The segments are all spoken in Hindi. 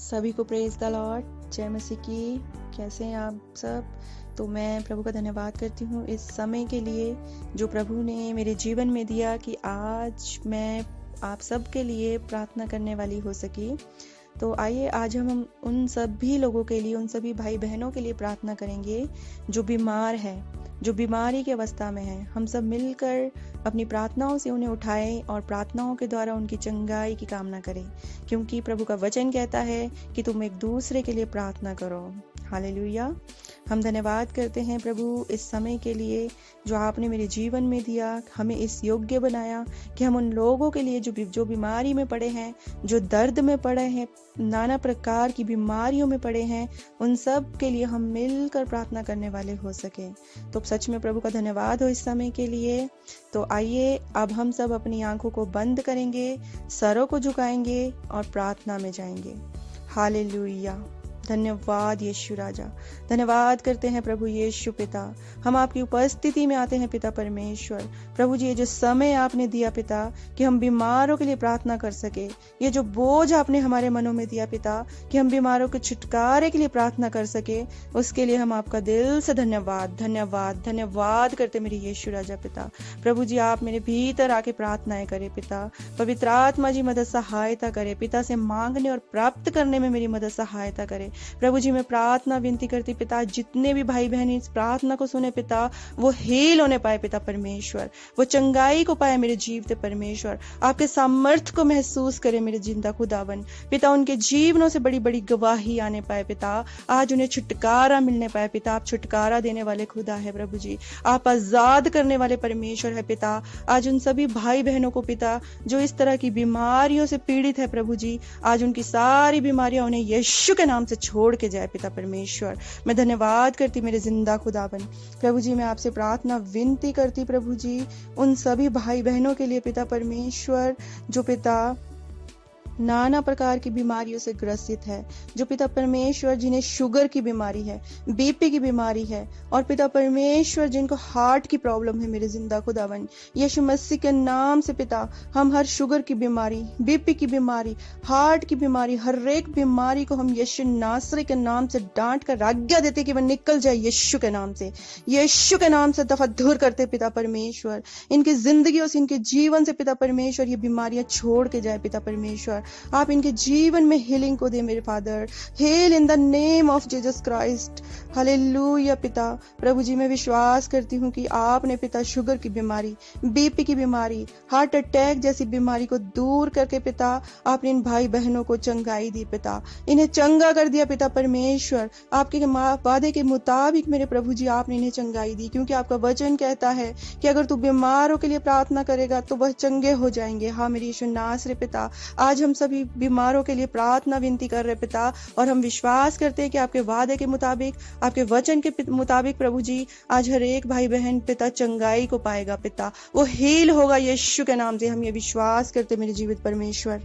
सभी को प्रेज द लॉर्ड, जय मसीह की। कैसे हैं आप सब? तो मैं प्रभु का धन्यवाद करती हूँ इस समय के लिए जो प्रभु ने मेरे जीवन में दिया कि आज मैं आप सब के लिए प्रार्थना करने वाली हो सकी। तो आइए आज हम उन सभी लोगों के लिए, उन सभी भाई बहनों के लिए प्रार्थना करेंगे जो बीमार है, जो बीमारी की अवस्था में है। हम सब मिलकर अपनी प्रार्थनाओं से उन्हें उठाएं और प्रार्थनाओं के द्वारा उनकी चंगाई की कामना करें, क्योंकि प्रभु का वचन कहता है कि तुम एक दूसरे के लिए प्रार्थना करो। हालेलुया। हम धन्यवाद करते हैं प्रभु इस समय के लिए जो आपने मेरे जीवन में दिया, हमें इस योग्य बनाया कि हम उन लोगों के लिए जो बीमारी में पड़े हैं, जो दर्द में पड़े हैं, नाना प्रकार की बीमारियों में पड़े हैं, उन सब के लिए हम मिलकर प्रार्थना करने वाले हो सके। तो सच में प्रभु का धन्यवाद हो इस समय के लिए। तो आइए अब हम सब अपनी आंखों को बंद करेंगे, सरों को झुकाएंगे और प्रार्थना में जाएंगे। हालेलुया। धन्यवाद यीशु राजा, धन्यवाद करते हैं प्रभु यीशु पिता। हम आपकी उपस्थिति में आते हैं पिता परमेश्वर। प्रभु जी, ये जो समय आपने दिया पिता कि हम बीमारों के लिए प्रार्थना कर सके, ये जो बोझ आपने हमारे मनों में दिया पिता कि हम बीमारों के छुटकारे के लिए प्रार्थना कर सके, उसके लिए हम आपका दिल से धन्यवाद धन्यवाद धन्यवाद करते मेरे यीशु राजा पिता। प्रभु जी, आप मेरे भीतर आके प्रार्थनाएं करें पिता। पवित्र आत्मा जी मदद सहायता करे पिता, से मांगने और प्राप्त करने में मेरी मदद सहायता करे प्रभु जी। मैं प्रार्थना विनती करती पिता, जितने भी भाई बहन इस प्रार्थना को सुने पिता, वो हील होने पाए पिता परमेश्वर, वो चंगाई को पाए मेरे जीवित परमेश्वर, आपके सामर्थ्य को महसूस करे मेरे जिंदा खुदावन पिता। उनके जीवनों से बड़ी बड़ी गवाही आने पाए पिता, आज उन्हें छुटकारा मिलने पाए पिता। आप छुटकारा देने वाले खुदा है प्रभु जी, आप आजाद करने वाले परमेश्वर है पिता। आज उन सभी भाई बहनों को पिता जो इस तरह की बीमारियों से पीड़ित है प्रभु जी, आज उनकी सारी बीमारियां उन्हें यीशु के नाम से छोड़ के जाए पिता परमेश्वर। मैं धन्यवाद करती मेरे जिंदा खुदावन प्रभु जी। मैं आपसे प्रार्थना विनती करती प्रभु जी उन सभी भाई बहनों के लिए पिता परमेश्वर जो पिता नाना प्रकार की बीमारियों से ग्रसित है, जो पिता परमेश्वर जिन्हें शुगर की बीमारी है, बीपी की बीमारी है, और पिता परमेश्वर जिनको हार्ट की प्रॉब्लम है मेरे जिंदा खुदावन यीशु मसीह के नाम से पिता, हम हर शुगर की बीमारी, बीपी की बीमारी, हार्ट की बीमारी, हर एक बीमारी को हम यीशु नासरी के नाम से डांट कर आज्ञा देते कि वह निकल जाए यीशु के नाम से, यीशु के नाम से दफा दूर करते पिता परमेश्वर। इनकी जिंदगियों से, इनके जीवन से पिता परमेश्वर ये बीमारियां छोड़ के जाए पिता परमेश्वर। आप इनके जीवन में हीलिंग को दे मेरे father. Heal in the name of Jesus Christ. Hallelujah पिता। प्रभु जी, मैं विश्वास करती हूँ कि आपने पिता शुगर की बीमारी, बीपी की बीमारी, हार्ट अटैक जैसी बीमारी को दूर करके पिता आपने इन भाई बहनों को चंगाई दी पिता, इन्हें चंगा कर दिया पिता परमेश्वर। आपके वादे के मुताबिक मेरे प्रभु जी आपने इन्हें चंगाई दी, क्योंकि आपका वचन कहता है कि अगर तू बीमारों के लिए प्रार्थना करेगा तो वह चंगे हो जाएंगे। हाँ मेरे यीशु नासरी पिता, आज हम सभी बीमारों के लिए प्रार्थना विनती कर रहे पिता, और हम विश्वास करते हैं कि आपके वादे के मुताबिक, आपके वचन के मुताबिक प्रभु जी आज हर एक भाई बहन पिता चंगाई को पाएगा पिता, वो हील होगा यीशु के नाम से। हम ये विश्वास करते मेरे जीवित परमेश्वर,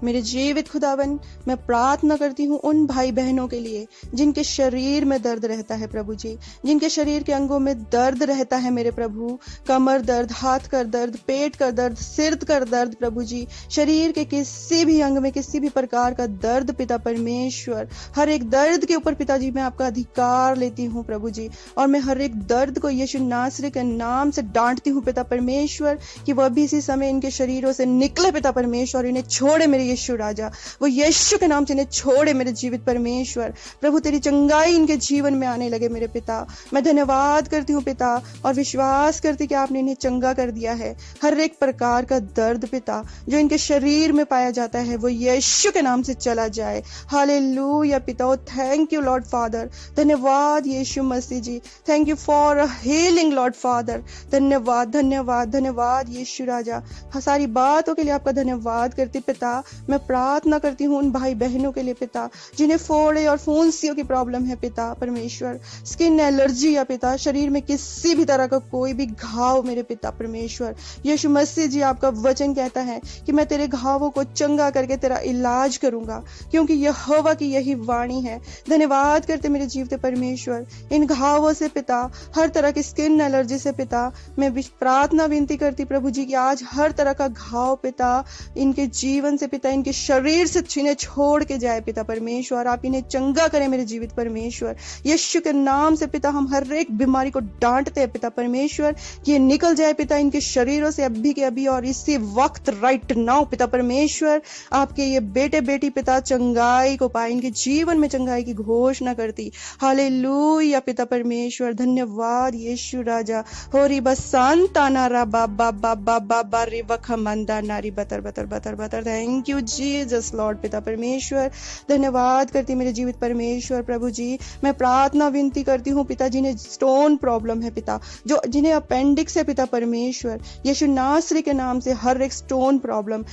मेरे जीवित खुदावन। मैं प्रार्थना करती हूँ उन भाई बहनों के लिए जिनके शरीर में दर्द रहता है प्रभु जी, जिनके शरीर के अंगों में दर्द रहता है मेरे प्रभु, कमर दर्द, हाथ का दर्द, पेट का दर्द, सिर का दर्द प्रभु जी, शरीर के किसी भी अंग में किसी भी प्रकार का दर्द पिता परमेश्वर, हर एक दर्द के ऊपर पिताजी मैं आपका अधिकार लेती हूँ प्रभु जी, और मैं हर एक दर्द को यीशु नासरी के नाम से डांटती हूँ पिता परमेश्वर कि वह भी इसी समय इनके शरीरों से निकले पिता परमेश्वर, इन्हें छोड़े मेरे यीशु राजा, वो यीशु के नाम से इन्हें छोड़े मेरे जीवित परमेश्वर। प्रभु तेरी चंगाई इनके जीवन में आने लगे मेरे पिता। मैं धन्यवाद करती हूँ पिता, और विश्वास करती कि आपने इन्हें चंगा कर दिया है। हर एक प्रकार का दर्द पिता जो इनके शरीर में पाया जाता है वो यीशु के नाम से चला जाए। हालेलुया पिता। Oh thank you lord father. धन्यवाद यीशु मसीह जी। Thank you for a healing lord father. धन्यवाद धन्यवाद धन्यवाद यीशु राजा। सारी बातों के लिए आपका धन्यवाद करती पिता। मैं प्रार्थना करती हूँ उन भाई बहनों के लिए पिता जिन्हें फोड़े और फुंसियों की प्रॉब्लम है पिता परमेश्वर, स्किन एलर्जी या पिता, शरीर में किसी भी तरह का कोई भी घाव मेरे पिता परमेश्वर। यीशु मसीह जी आपका वचन कहता है कि मैं तेरे घावों को चंगा करके तेरा इलाज करूंगा, क्योंकि यहोवा की यही वाणी है। धन्यवाद करते मेरे जीवते परमेश्वर। इन घावों से पिता, हर तरह की स्किन एलर्जी से पिता मैं प्रार्थना विनती करती प्रभु जी कि आज हर तरह का घाव पिता इनके जीवन से पिता इनके शरीर से इन्हें छोड़ के जाए पिता परमेश्वर। आप इन्हें चंगा करें मेरे जीवित परमेश्वर। यीशु के नाम से पिता हम हर एक बीमारी को डांटते हैं पिता परमेश्वर कि ये निकल जाए पिता इनके शरीरों से अभी के अभी और इसी वक्त राइट नाउ पिता परमेश्वर। आपके ये बेटे बेटी पिता चंगाई को पाए, इनके जीवन में चंगाई की घोषणा करती। हालेलुया पिता परमेश्वर, धन्यवाद यीशु राजा। होरी बसंता नारा बाबा बाबा बाबा रे वखमंदा नारी बतर बतर बतर बतर। थैंक यू जीसस लॉर्ड पिता परमेश्वर। धन्यवाद करती मेरे जीवित परमेश्वर। प्रभु जी मैं प्रार्थना विनती करती हूँ पिता, जिन्हें स्टोन प्रॉब्लम है पिता, जो जिन्हें अपेंडिक्स है पिता परमेश्वर, यीशु नासरी के नाम से हर एक स्टोन प्रॉब्लम,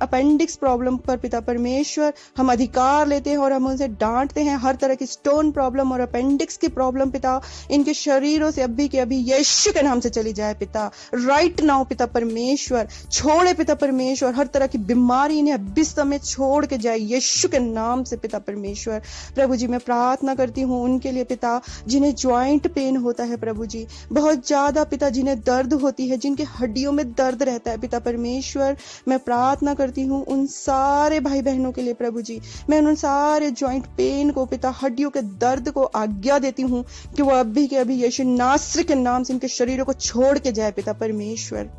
अपेंडिक्स प्रॉब्लम पर पिता परमेश्वर हम अधिकार लेते हैं और हम उनसे डांटते हैं। हर तरह की स्टोन प्रॉब्लम और अपेंडिक्स की प्रॉब्लम पिता इनके शरीरों से अभी के अभी यीशु के नाम से चली जाए पिता। राइट नाउ पिता परमेश्वर, छोड़े पिता परमेश्वर, हर तरह की बीमारी इन्हें अभी समय छोड़ के जाए यीशु के नाम से पिता परमेश्वर। प्रभु जी मैं प्रार्थना करती हूँ उनके लिए पिता, जिन्हें ज्वाइंट पेन होता है प्रभु जी, बहुत ज्यादा पिता, जिन्हें दर्द होती है, जिनके हड्डियों में दर्द रहता है पिता परमेश्वर। मैं प्रार्थना करती हूँ उन सारे भाई बहनों के लिए प्रभु जी। मैं उन सारे ज्वाइंट पेन को पिता, हड्डियों के दर्द को आज्ञा देती हूँ कि वो अभी के अभी यीशु नासरी के नाम से इनके शरीरों को छोड़ के जाए पिता परमेश्वर।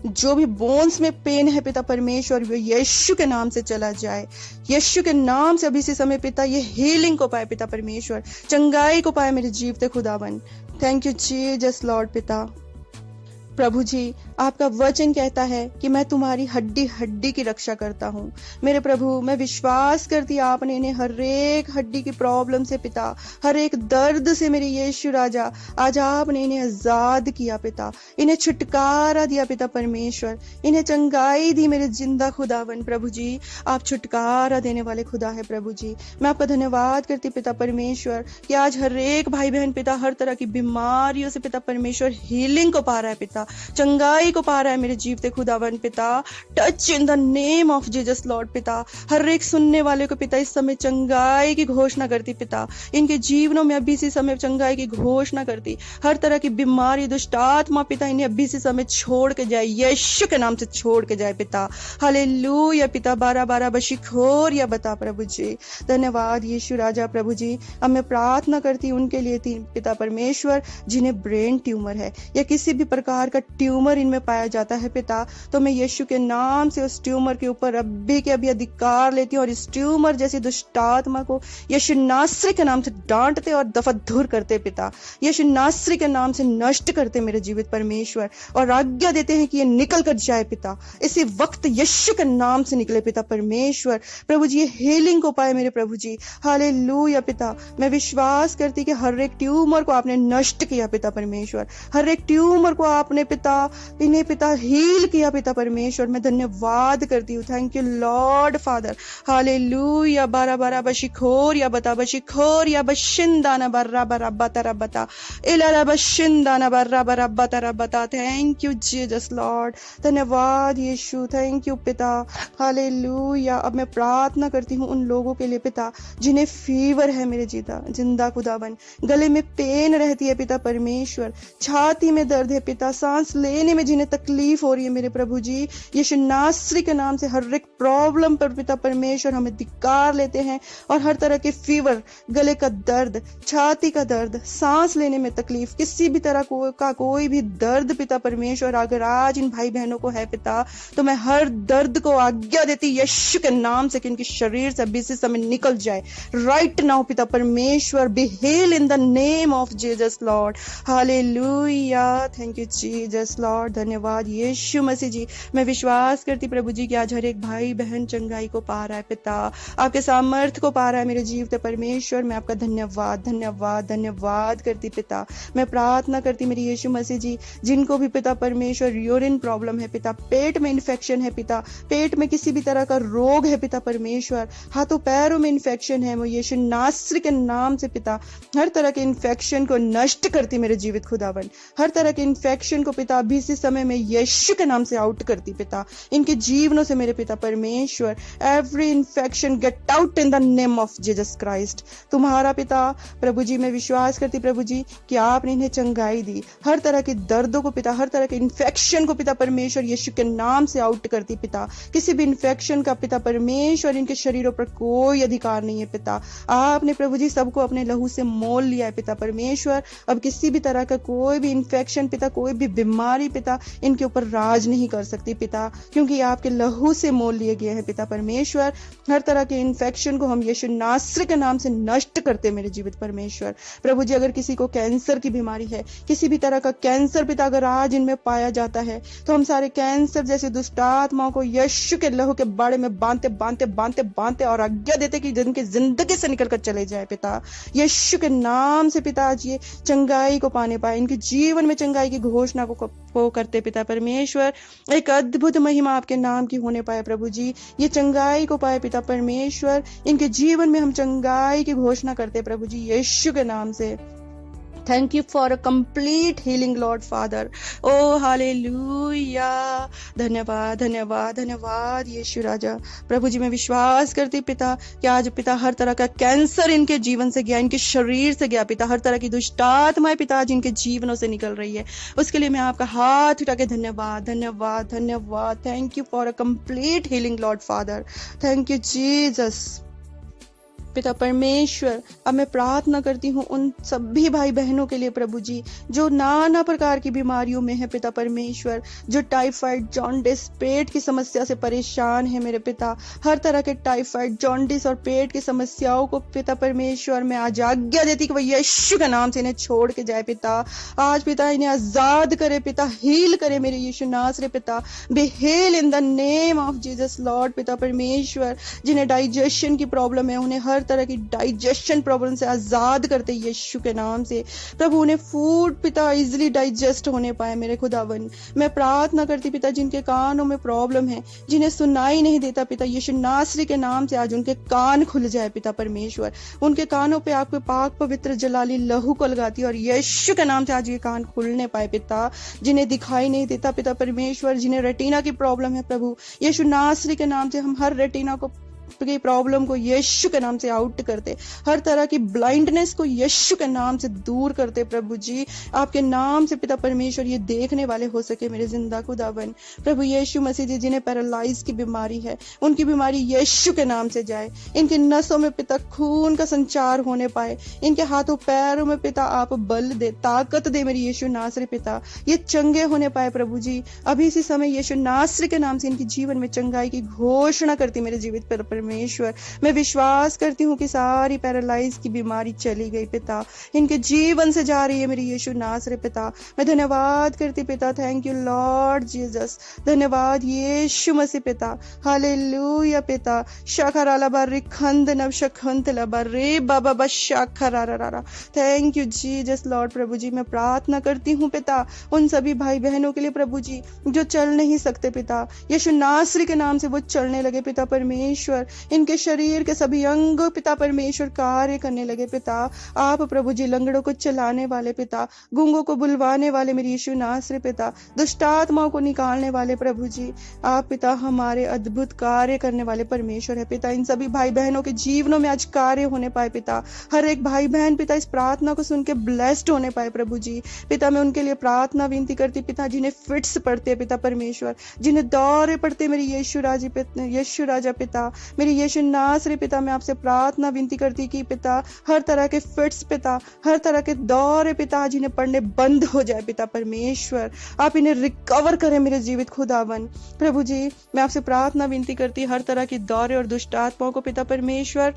जो भी बोन्स में पेन है पिता परमेश्वर, वो यीशु के नाम से चला जाए। यीशु के नाम से अभी से समय पिता ये हीलिंग को पाए पिता परमेश्वर, चंगाई को पाए मेरे जीवते खुदावन। थैंक यू जीसस लॉर्ड पिता। प्रभु जी आपका वचन कहता है कि मैं तुम्हारी हड्डी हड्डी की रक्षा करता हूँ। मेरे प्रभु मैं विश्वास करती आपने इन्हें हर एक हड्डी की प्रॉब्लम से पिता, हर एक दर्द से मेरे यीशु राजा, आज आपने इन्हें आजाद किया पिता, इन्हें छुटकारा दिया पिता परमेश्वर, इन्हें चंगाई दी मेरे जिंदा खुदावन। प्रभु जी आप छुटकारा देने वाले खुदा है प्रभु जी। मैं आपका धन्यवाद करती पिता परमेश्वर कि आज हर एक भाई बहन पिता हर तरह की बीमारियों से पिता परमेश्वर हीलिंग को पा रहा है पिता, चंगाई को पा रहा है मेरे जीवते खुदावन पिता। Touch in the name of Jesus Lord पिता। हर एक सुनने वाले को पिता इस समय चंगाई की घोषणा करती पिता, इनके जीवनों में अभी से समय चंगाई की घोषणा करती। हर तरह की बीमारी, दुष्ट आत्मा पिता इन्हें अभी से समय छोड़ के जाए, यीशु के नाम से छोड़ के जाए पिता। हालेलुया पिता। 12 बशिखोर या बता प्रभु जी। धन्यवाद यीशु राजा। प्रभु जी अब मैं प्रार्थना करती उनके लिए थी पिता परमेश्वर, जिन्हें ब्रेन ट्यूमर है या किसी भी प्रकार का ट्यूमर इनमें पाया जाता है पिता, तो मैं यीशु के नाम से उस ट्यूमर के ऊपर अभी के अभी अधिकार लेती हूँ और इस ट्यूमर जैसी दुष्ट आत्मा को यीशु नासरी के नाम से डांटते और दफा धूर करते पिता, यीशु नासरी के नाम से नष्ट करते मेरे जीवित परमेश्वर, और आज्ञा देते हैं कि ये निकल कर जाए पिता, इसी वक्त यीशु के नाम से निकले पिता परमेश्वर। प्रभु जी ये हीलिंग को पाए मेरे प्रभु जी। हालेलुया पिता। मैं विश्वास करती कि हर एक ट्यूमर को आपने नष्ट किया पिता परमेश्वर, हर एक ट्यूमर को आपने पिता इन्हें पिता हील किया पिता परमेश्वर। मैं धन्यवाद करती हूँ। Thank you lord father. Hallelujah. 12 बशिखोर या बता बशिखोर या बशिंदाना बर्रा बरा बता बता इला बशिंदाना बर्रा बरा बता। Thank you Jesus Lord. धन्यवाद यीशु। थैंक यू पिता। हालेलुया। अब मैं प्रार्थना करती हूँ उन लोगों के लिए पिता, जिन्हें फीवर है मेरे जिंदा खुदावन, गले में पेन रहती है पिता परमेश्वर, छाती में दर्द है पिता, सांस लेने में जिन्हें तकलीफ हो रही है मेरे प्रभु जी, यीशु नासरी के नाम से हर एक प्रॉब्लम पर पिता परमेश्वर हम अधिकार लेते हैं। और हर तरह के फीवर, गले का दर्द, छाती का दर्द, सांस लेने में तकलीफ, किसी भी तरह का कोई भी दर्द पिता परमेश्वर अगर आज इन भाई बहनों को है पिता, तो मैं हर दर्द को आज्ञा देती यीशु के नाम से कि इनके शरीर से अभी से समय निकल जाए राइट नाउ पिता परमेश्वर। Be heal in the name of Jesus Lord. Hallelujah. Thank you Jesus Lord. धन्यवाद यीशु मसीह जी। मैं विश्वास करती प्रभु जी कि आज हर एक भाई बहन चंगाई को पा रहा है पिता, आपके सामर्थ्य को पा रहा है मेरे जीवते परमेश्वर। मैं आपका धन्यवाद धन्यवाद धन्यवाद करती पिता। मैं प्रार्थना करती मेरी यीशु मसीह जी, जिनको भी पिता परमेश्वर यूरिन प्रॉब्लम है पिता, पेट में इन्फेक्शन है पिता, पेट में किसी भी तरह का रोग है पिता परमेश्वर, हाथों पैरों में इन्फेक्शन है, वो यीशु नासरी के नाम से पिता हर तरह के इन्फेक्शन को नष्ट करती मेरे जीवित खुदावन, हर तरह के इन्फेक्शन को को पिता अभी इसी समय में यीशु के नाम से आउट करती पिता, इनके जीवनों से मेरे पिता परमेश्वर every infection get out in the name of Jesus Christ. तुम्हारा पिता प्रभु जी मैं विश्वास करती प्रभु जी कि आपने इन्हें चंगाई दी, हर तरह के दर्दों को पिता, हर तरह के इन्फेक्शन को पिता परमेश्वर यीशु के नाम से आउट करती पिता। किसी भी इन्फेक्शन का पिता परमेश्वर इनके शरीरों पर कोई अधिकार नहीं है पिता। आपने प्रभु जी सबको अपने लहू से मोल लिया है पिता परमेश्वर। अब किसी भी तरह का कोई भी इन्फेक्शन पिता, कोई भी बीमारी पिता इनके ऊपर राज नहीं कर सकती पिता, क्योंकि आपके लहू से मोल लिए गए हैं पिता परमेश्वर। हर तरह के इन्फेक्शन को हम यीशु नासरी के नाम से नष्ट करते मेरे जीवित परमेश्वर। प्रभु जी अगर किसी को कैंसर की बीमारी है, किसी भी तरह का कैंसर पिता अगर आज इनमें पाया जाता है, तो हम सारे कैंसर जैसे दुष्ट आत्माओं को यीशु के लहू के बाड़े में बांधते बांधते बांधते बांधते और आज्ञा देते कि जिनकी जिंदगी से निकल कर चले जाए पिता, यीशु के नाम से पिता आज ये चंगाई को पाने पाए, इनके जीवन में चंगाई की घोषणा को करते पिता परमेश्वर। एक अद्भुत महिमा आपके नाम की होने पाए प्रभु जी, ये चंगाई को पाए पिता परमेश्वर, इनके जीवन में हम चंगाई की घोषणा करते प्रभु जी यीशु के नाम से। Thank you for a complete healing, Lord Father. Oh, hallelujah. धन्यवाद धन्यवाद धन्यवाद यीशु राजा। प्रभु जी मैं विश्वास करती पिता कि आज पिता हर तरह का कैंसर इनके जीवन से गया, इनके शरीर से गया पिता, हर तरह की दुष्ट आत्माएं पिता आज इनके जीवनों से निकल रही है, उसके लिए मैं आपका हाथ उठा के धन्यवाद धन्यवाद धन्यवाद। Thank you for a complete healing lord father. Thank you Jesus. पिता परमेश्वर अब मैं प्रार्थना करती हूँ उन सभी भाई बहनों के लिए प्रभु जी जो नाना प्रकार की बीमारियों में है पिता परमेश्वर, जो टाइफाइड जॉन्डिस पेट की समस्या से परेशान है मेरे पिता, हर तरह के टाइफाइड जॉन्डिस और पेट की समस्याओं को पिता परमेश्वर मैं आज आज्ञा देती कि वह यीशु के नाम से इन्हें छोड़ के जाए पिता। आज पिता इन्हें आजाद करे पिता, हील करे मेरे यीशु नासरे पिता, be heal in the name of Jesus Lord. पिता परमेश्वर जिन्हें डाइजेशन की प्रॉब्लम है उन्हें हर तरह की डाइजेशन प्रॉब्लम से आजाद करते यीशु के नाम से प्रभु, उन्हें फूड पिता इजीली डाइजेस्ट होने पाए मेरे खुदावन। मैं प्रार्थना करती पिता जिनके कानों में प्रॉब्लम है, जिन्हें सुनाई नहीं देता पिता यीशु नासरी के नाम से आज उनके कान खुल जाए पिता परमेश्वर, उनके कानों पे आपके पाक पवित्र जलाली लहू को लगाती और यीशु के नाम से आज ये कान खुलने पाए पिता। जिन्हें दिखाई नहीं देता पिता परमेश्वर, जिन्हें रेटिना की प्रॉब्लम है प्रभु यीशु नासरी के नाम से हम हर रेटिना को की प्रॉब्लम को यीशु के नाम से आउट करते, हर तरह की ब्लाइंडनेस को यीशु के नाम से दूर करते प्रभु जी। आपके नाम से पिता परमेश्वर ये देखने वाले हो सके मेरे जिंदा खुदावन। प्रभु यीशु मसीह जी जिन्हें पैरालाइज की बीमारी है उनकी बीमारी यीशु के नाम से जाए, इनकी नसों में पिता खून का संचार होने पाए, इनके हाथों पैरों में पिता आप बल दे, ताकत दे मेरी यीशु नासरी पिता, ये चंगे होने पाए प्रभु जी। अभी इसी समय यीशु नासरी के नाम से इनके जीवन में चंगाई की घोषणा करती मेरे जीवित परमेश्वर। मैं विश्वास करती हूँ कि सारी पैरालाइज की बीमारी चली गई पिता, इनके जीवन से जा रही है मेरी यीशु नासरे पिता। मैं धन्यवाद करती पिता, थैंक यू लॉर्ड जीसस, धन्यवाद यीशु मसीह पिता, हालेलुया पिता। शाखराला बारी खंद नव शखंत लबारे बाबा बशाखरारा, थैंक यू जीसस लॉर्ड। प्रभु जी मैं प्रार्थना करती हूँ पिता उन सभी भाई बहनों के लिए प्रभु जी जो चल नहीं सकते पिता, यीशु नासरी के नाम से वो चलने लगे पिता परमेश्वर, इनके शरीर के सभी अंग पिता परमेश्वर कार्य करने लगे पिता। आप प्रभु जी लंगड़ों को चलाने वाले पिता, गूंगों को बुलवाने वाले मेरी यीशु नासरी पिता, दुष्ट आत्माओं को निकालने वाले प्रभु जी आप पिता हमारे अद्भुत कार्य करने वाले परमेश्वर है पिता। इन सभी भाई बहनों के जीवनों में आज कार्य होने पाए पिता, हर एक भाई बहन पिता इस प्रार्थना को सुन के ब्लेस्ड होने पाए प्रभु जी पिता। मैं उनके लिए प्रार्थना विनती करती पिता जिन्हें फिट्स पड़ते पिता परमेश्वर, जिन्हें दौरे पड़ते मेरी यीशु राजा पिता, मेरी यीशु नासरी पिता। मैं आपसे प्रार्थना विनती करती कि पिता हर तरह के फिट्स पिता, हर तरह के दौरे पिता जिन्हें पड़ने बंद हो जाए पिता परमेश्वर, आप इन्हें रिकवर करें मेरे जीवित खुदावन। प्रभु जी मैं आपसे प्रार्थना विनती करती हर तरह की दौरे और दुष्ट आत्माओं को पिता परमेश्वर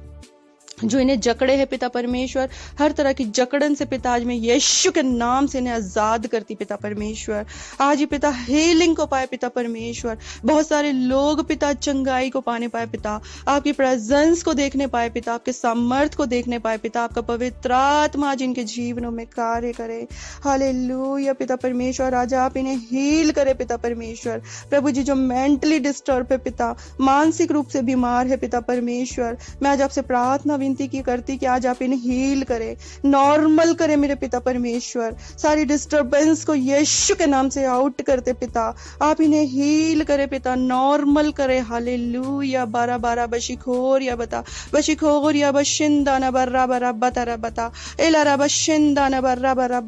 जो इन्हें जकड़े हैं पिता परमेश्वर, हर तरह की जकड़न से पिता आज मैं यीशु के नाम से इन्हें आजाद करती पिता परमेश्वर। आज ही पिता हीलिंग को पाए पिता परमेश्वर, बहुत सारे लोग पिता चंगाई को पाने पाए पिता, आपकी प्रेजेंस को देखने पाए पिता, आपके सामर्थ को देखने पाए पिता, आपका पवित्र आत्मा आज इनके जीवनों में कार्य करे। हालेलुया पिता परमेश्वर, आज आप इन्हें हील करे पिता परमेश्वर। प्रभु जी जो मेंटली डिस्टर्ब है पिता, मानसिक रूप से बीमार है पिता परमेश्वर, मैं आज आपसे प्रार्थना विनती की करती कि आज आप इन्हें हील करें, नॉर्मल करें मेरे पिता परमेश्वर। सारी डिस्टरबेंस को यीशु के नाम से आउट करते पिता, आप इन्हें हील करें पिता, नॉर्मल करें। हालेलुया। 12 बशिखोर या बशिंदा न बर्रा बरा बता बता एला बशिंदा न बर्रा बरा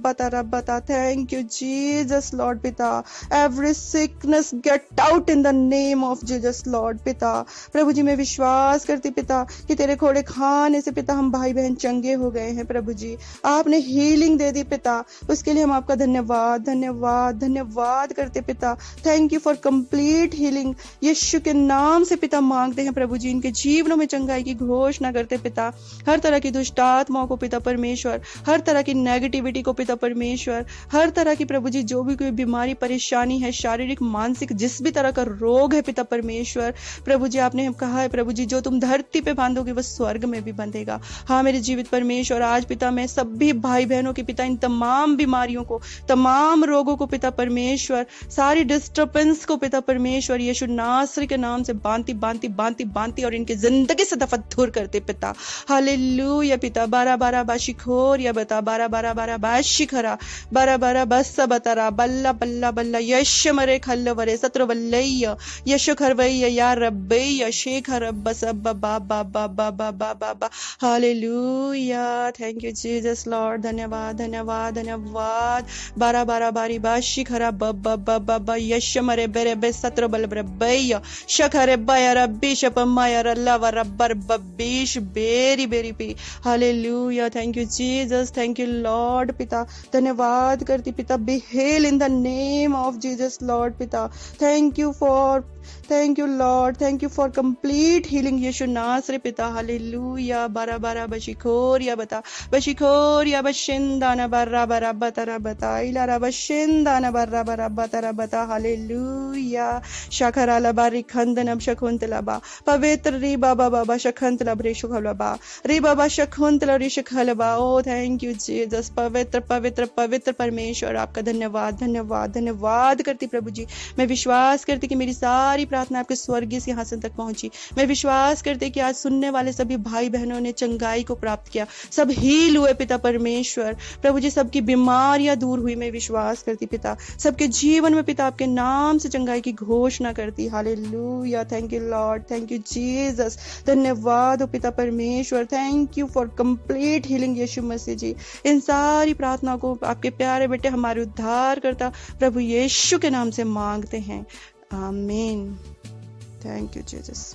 बता। थैंक यू जीसस लॉर्ड पिता। Every sickness get out in the name of Jesus Lord पिता। प्रभु जी मैं विश्वास करती पिता कि तेरे खोड़े खाने से पिता हम भाई बहन चंगे हो गए हैं। प्रभु जी आपने हीलिंग दे दी पिता, उसके लिए हम आपका धन्यवाद धन्यवाद धन्यवाद करते पिता। Thank you for complete healing. यीशु के नाम से पिता मांगते हैं प्रभु जी, इनके जीवनों में चंगाई की घोषणा करते पिता। हर तरह की दुष्ट आत्माओं को पिता परमेश्वर, हर तरह की नेगेटिविटी को पिता परमेश्वर, हर तरह की प्रभु जी जो भी कोई बीमारी परेशानी है, शारीरिक मानसिक जिस भी तरह का रोग है पिता परमेश्वर, प्रभु जी आपने कहा है प्रभु जी जो तुम धरती पे बांधोगे वह स्वर्ग में भी बंधेगा। हाँ मेरे जीवित परमेश्वर, आज पिता मैं सभी भाई बहनों के पिता इन तमाम बीमारियों को, तमाम रोगों को पिता परमेश्वर, सारी डिस्टर्बेंस को पिता परमेश्वर यीशु नासरी के नाम से बांती बांती बांती बांती और इनकी जिंदगी से दफा दूर करते पिता। हालेलुया पिता। 12 बाशिखोर या बता 12 बाशिखरा 12 बस बतारा बल्ला बल्ला बल्ला यश मरे खल्ल वरे सत्र वल्लैया यश खरवैया या रब्बैया शेखर बस बा बा बा बा बा बा बा। Hallelujah. Thank you Jesus Lord. धन्यवाद धन्यवाद धन्यवाद। 12 बारी बाशिखरा ब यश मरे बेरे बे सत्र बल रब्बैया शखरे बया रब्बी शपमाया रल्ला रब्बर बब्बीश बेरी बेरी पी। Hallelujah. Thank you Jesus, thank you lord पिता। धन्यवाद करती पिता। Be heal in the name of Jesus Lord पिता। Thank you lord, thank you for complete healing यीशु नासरी पिता। हालेलुया। 12 बशिखोर या बता बशिंदा न बर्रा बरा बता इला बशिंदा न बर्रा बरा बता। हालेलुया। शखराला बारी खंदनम शकुंतला पवित्र री बाबा बाबा शखंतला ब्रेशु खलबा री बाबा शकुंतला ऋषि खलबा। ओ थैंक यू जीसस। पवित्र पवित्र पवित्र परमेश्वर आपका धन्यवाद धन्यवाद धन्यवाद करती प्रभु जी। मैं विश्वास करती कि मेरी सारी प्रार्थना आपके स्वर्गीय सिंहासन तक पहुंची। मैं विश्वास करती कि आज सुनने वाले सभी भाई बहनों ने चंगाई को प्राप्त किया, सब हील हुए पिता परमेश्वर। प्रभु जी सबकी बीमारियां दूर हुई। मैं विश्वास करती पिता सबके जीवन में पिता आपके नाम से चंगाई की घोषणा करती। Hallelujah. Thank you lord, thank you Jesus. धन्यवाद हो पिता परमेश्वर। Thank you for complete healing यीशु मसीह जी। इन सारी प्रार्थना को आपके प्यारे बेटे हमारे उद्धार करता प्रभु यीशु के नाम से मांगते हैं, आमीन। Thank you Jesus.